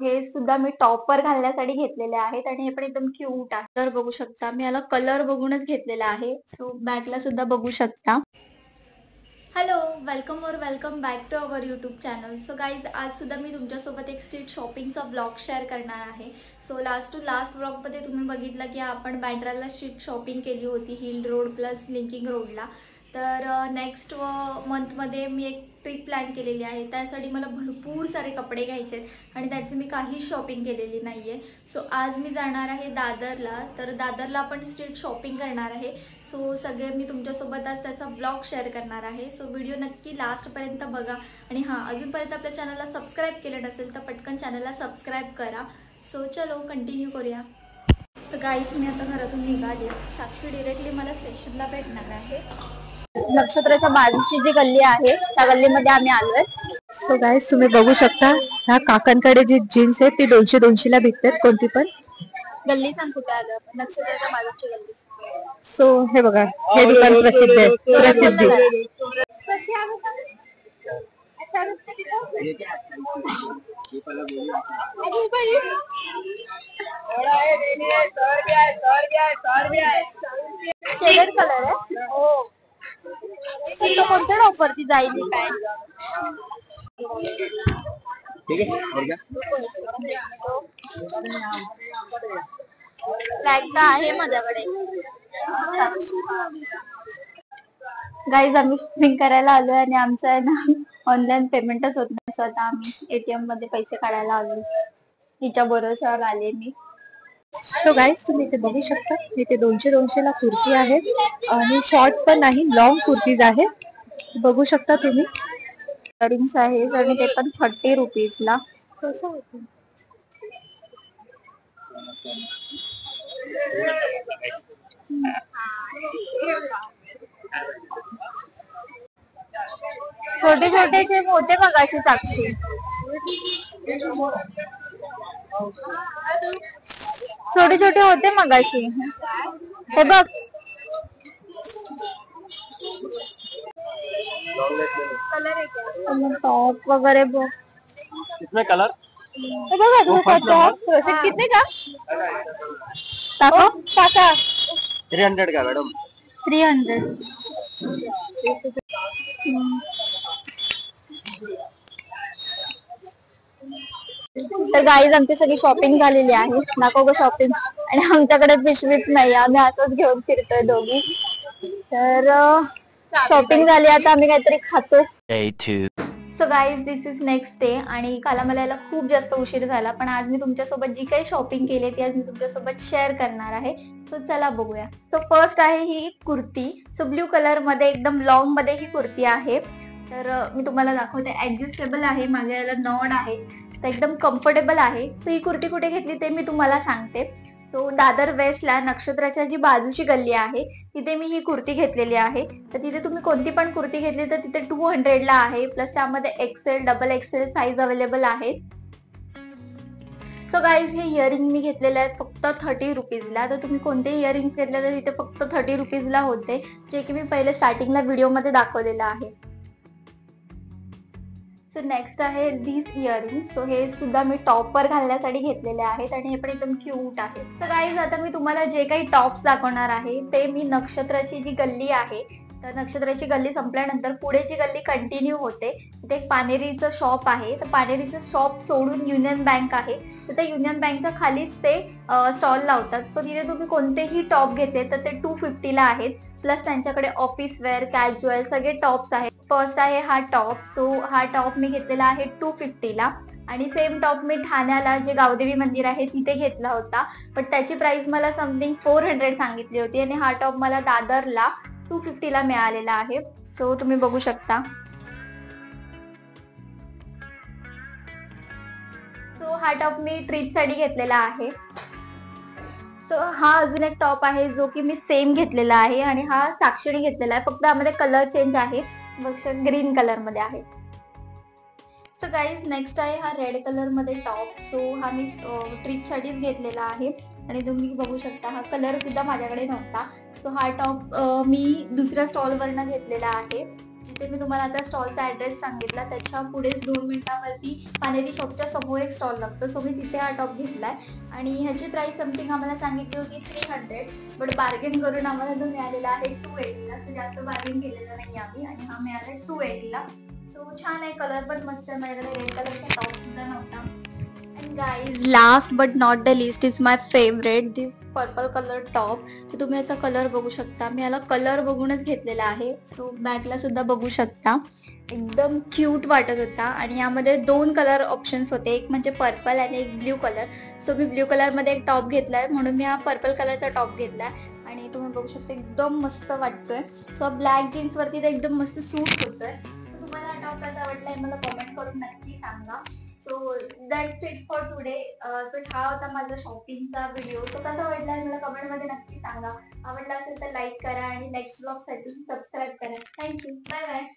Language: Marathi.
हे सुद्धा मी टॉपवर घालण्यासाठी घेतलेले आहेत आणि हे पण एकदम क्यूट आहे. तर बघू शकता मी याला कलर बघूनच घेतलेला आहे. सो बॅगला सुद्धा बघू शकता. Hello, welcome back to our YouTube channel. So guys, आज सुद्धा मी तुमच्यासोबत एक स्ट्रीट शॉपिंगचा ब्लॉग शेअर करणार आहे. सो लास्ट टू लास्ट ब्लॉगमध्ये तुम्ही बघितलं की आपण बँड्राला स्ट्रीट शॉपिंग केली होती हिल रोड प्लस लिंकिंग रोडला. तर नेक्स्ट मंथमध्ये मी एक ट्रिप प्लॅन केलेली आहे. त्यासाठी मला भरपूर सारे कपडे घ्यायचे आहेत आणि त्याची मी काहीच शॉपिंग केलेली नाही आहे. सो आज मी जाणार आहे दादरला. तर दादरला आपण स्ट्रीट शॉपिंग करणार आहे. सो सगळे मी तुमच्यासोबत आज त्याचा ब्लॉग शेअर करणार आहे. सो व्हिडिओ नक्की लास्टपर्यंत बघा. आणि हां, अजूनपर्यंत आपल्या चॅनलला सबस्क्राईब केलं नसेल तर पटकन चॅनलला सबस्क्राईब करा. सो चलो कंटिन्यू करूया. तर गाईज, मी आता घरातून निघाले. साक्षी डिरेक्टली मला स्टेशनला भेटणार आहे. नक्षत्राच्या बाजूची जी गल्ली आहे त्या गल्लीमध्ये आम्ही आलोय. सो गाईज, तुम्ही बघू शकता ह्या काकांकडे जी जीन्स आहे ती 200-200 ला विकतात. कोणती पण गल्ली सांग कुठे आलं. नक्षत्राच्या बाजूची गल्ली. सो हे बघा, हे दुकान प्रसिद्ध आहे. प्रसिद्धी शेडेड कलर आहे. हो, कोणत्या टॉपवरती जाईल ही पॅन्ट? फ्लॅट का आहे माझ्याकडे. गाईज, आम्ही शॉपिंग करायला आलोय आणि आमचं आहे ना ऑनलाईन पेमेंटच होत नाही. स्वतः आम्ही एटीएम मध्ये पैसे काढायला आलो. तिच्या भरोश्यावर आले मी. सो गाईज, तुम्ही इथे बघू शकता इथे 200-200 ला कुर्ती आहे आणि शॉर्ट पण नाही, लॉंग कुर्तीज आहे. बघू शकता तुम्ही. इयरिंग्स आहे आणि ते पण 30 रुपीजला. कसं होतं? छोटे छोटेसे होते मगाशी साक्षी. छोटे छोटे होते मगाशी. हे बघ, टॉप वगैरे बघ. इसमें कलर हे बघा तुम्ही कितने का काका? 300 का मैडम. 300. तर गाईज, आमची सगळी शॉपिंग झालेली आहे. नको ग शॉपिंग. आणि आमच्याकडे पिशवीच नाही, आम्ही असंच घेऊन फिरतोय दोघी. तर शॉपिंग झाली, आता आम्ही काहीतरी खातो. So guys, this is next day आणि काल मला यायला खूप जास्त उशीर झाला. पण आज मी तुमच्यासोबत जी काही शॉपिंग केली ती आज मी तुमच्यासोबत शेअर करणार आहे. सो चला बघूया. सो फर्स्ट आहे ही कुर्ती. सो ब्ल्यू कलर मध्ये एकदम लॉंग मध्ये ही कुर्ती आहे. तर मी तुम्हाला दाखवते. ऍडजस्टेबल आहे, माझ्या याला नॉड आहे, तर एकदम कम्फर्टेबल आहे. सो ही कुर्ती कुठे घेतली ते मी तुम्हाला सांगते. सो दादर वेस्टला नक्षत्राच्या जी बाजूची गल्ली आहे तिथे मी ही कुर्ती घेतलेली आहे. तर तिथे तुम्ही कोणती पण कुर्ती घेतली तर तिथे 200 ला आहे. प्लस त्यामध्ये XL, double XL size available आहे. सो गाईज, हे इयरिंग मी घेतलेले आहेत फक्त 30 रुपीजला. तर तुम्ही कोणते इयरिंग्स घेतले तर तिथे फक्त 30 रुपीजला होते, जे की मी पहिले स्टार्टिंगला व्हिडिओमध्ये दाखवलेलं आहे. सो नेक्स्ट आहे दिस इयरिंग्स. सो हे सुद्धा मी टॉपवर घालण्यासाठी घेतलेले आहेत आणि हे पण एकदम क्यूट आहे. तर गाईज, आता मी तुम्हाला जे काही टॉप्स दाखवणार आहे ते मी नक्षत्राची जी गल्ली आहे, तर नक्षत्राची गल्ली संपल्यानंतर पुढे जी गल्ली कंटिन्यू होते तिथे एक पानेरीचं शॉप आहे. तर पानेरीचं शॉप सोडून युनियन बँक आहे. तर त्या युनियन बँकच्या खालीच ते स्टॉल लावतात. सो तिथे तुम्ही कोणतेही टॉप घेतले तर ते 250 ला आहेत. प्लस त्यांच्याकडे ऑफिस वेअर, कॅज्युअल सगळे टॉप्स आहेत. फर्स्ट आहे हा टॉप. सो हा टॉप मी घेतलेला आहे 250 ला. आणि सेम टॉप मी ठाण्याला जे गावदेवी मंदिर आहे तिथे घेतला होता. पण त्याची प्राइस मला समथिंग 400 सांगितली होती आणि हा टॉप मला दादरला 250 ला मिळालेला आहे. सो तुम्ही बघू शकता. सो हा टॉप मी ट्रिप साठी घेतलेला आहे. सो हा अजून एक टॉप आहे जो की मी सेम घेतलेला आहे आणि हा साक्षीने घेतलेला आहे. फक्त यामध्ये कलर चेंज आहे, ग्रीन कलर मध्ये आहे. सो गाईज, नेक्स्ट आहे हा रेड कलर मध्ये टॉप. सो हा मी ट्रिप साठीच घेतलेला आहे आणि तुम्ही बघू शकता हा कलर सुद्धा माझ्याकडे नव्हता. सो हा टॉप मी दुसऱ्या स्टॉल वरनं घेतलेला आहे. जिथे मी तुम्हाला आता स्टॉलचा ऍड्रेस सांगितला त्याच्या पुढेच 2 मिनिटांवरती पानेरी शॉपच्या समोर एक स्टॉल लागतो. सो मी तिथे हा टॉप घेतलाय आणि ह्याची प्राइस समथिंग आम्हाला सांगितली होती 300, बट बार्गेन करून आम्हाला तो मिळालेला आहे 280 ला. असं जास्त बार्गेन केलेलं नाही आम्ही आणि हा मिळाला 280 ला. सो छान आहे, कलर पण मस्त आहे. माझ्याकडे रेड कलरचा टॉप सुद्धा नव्हता. And guys, last but not the least is my favorite, this purple colour top. तर तुम्ही याचा कलर बघू शकता. मी याला कलर बघूनच घेतलेला आहे. सो बॅकला सुद्धा बघू शकता. एकदम क्यूट वाटत होता आणि यामध्ये 2 कलर ऑप्शन्स होते, एक म्हणजे पर्पल आणि एक ब्ल्यू कलर. सो मी ब्ल्यू कलरमध्ये एक टॉप घेतलाय म्हणून मी हा पर्पल कलरचा टॉप घेतलाय आणि तुम्ही बघू शकता एकदम मस्त वाटतोय. सो ब्लॅक जीन्स वरती तर एकदम मस्त सूट होतोय. सो तुम्हाला हा टॉप कसा वाटलाय मला कमेंट करून नक्की सांगा. So that's it for today. So हा होता माझा शॉपिंगचा व्हिडिओ. सो कसा वाटला मला कमेंटमध्ये नक्की सांगा. आवडला असेल तर लाईक करा आणि नेक्स्ट ब्लॉगसाठी सबस्क्राईब करा. थँक्यू. Bye bye.